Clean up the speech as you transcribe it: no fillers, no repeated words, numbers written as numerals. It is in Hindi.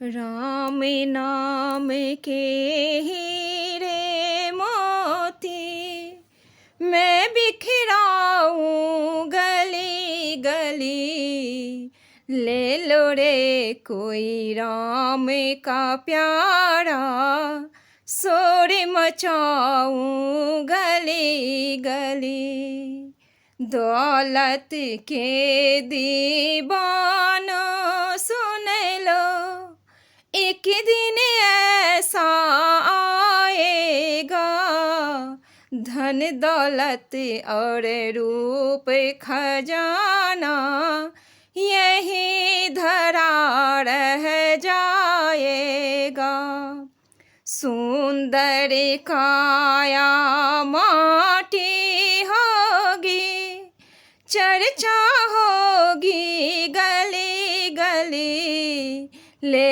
राम नाम के हीरे मोती मैं बिखराऊं गली गली। ले लो रे कोई राम का प्यारा, शोर मचाऊं गली गली। दौलत के दीवानो सुन लो, एक दिन ऐसा आएगा, धन दौलत और रूप खजाना यही धरा रह जाएगा। सुंदर काया माटी होगी, चर्चा होगी गली गली। ले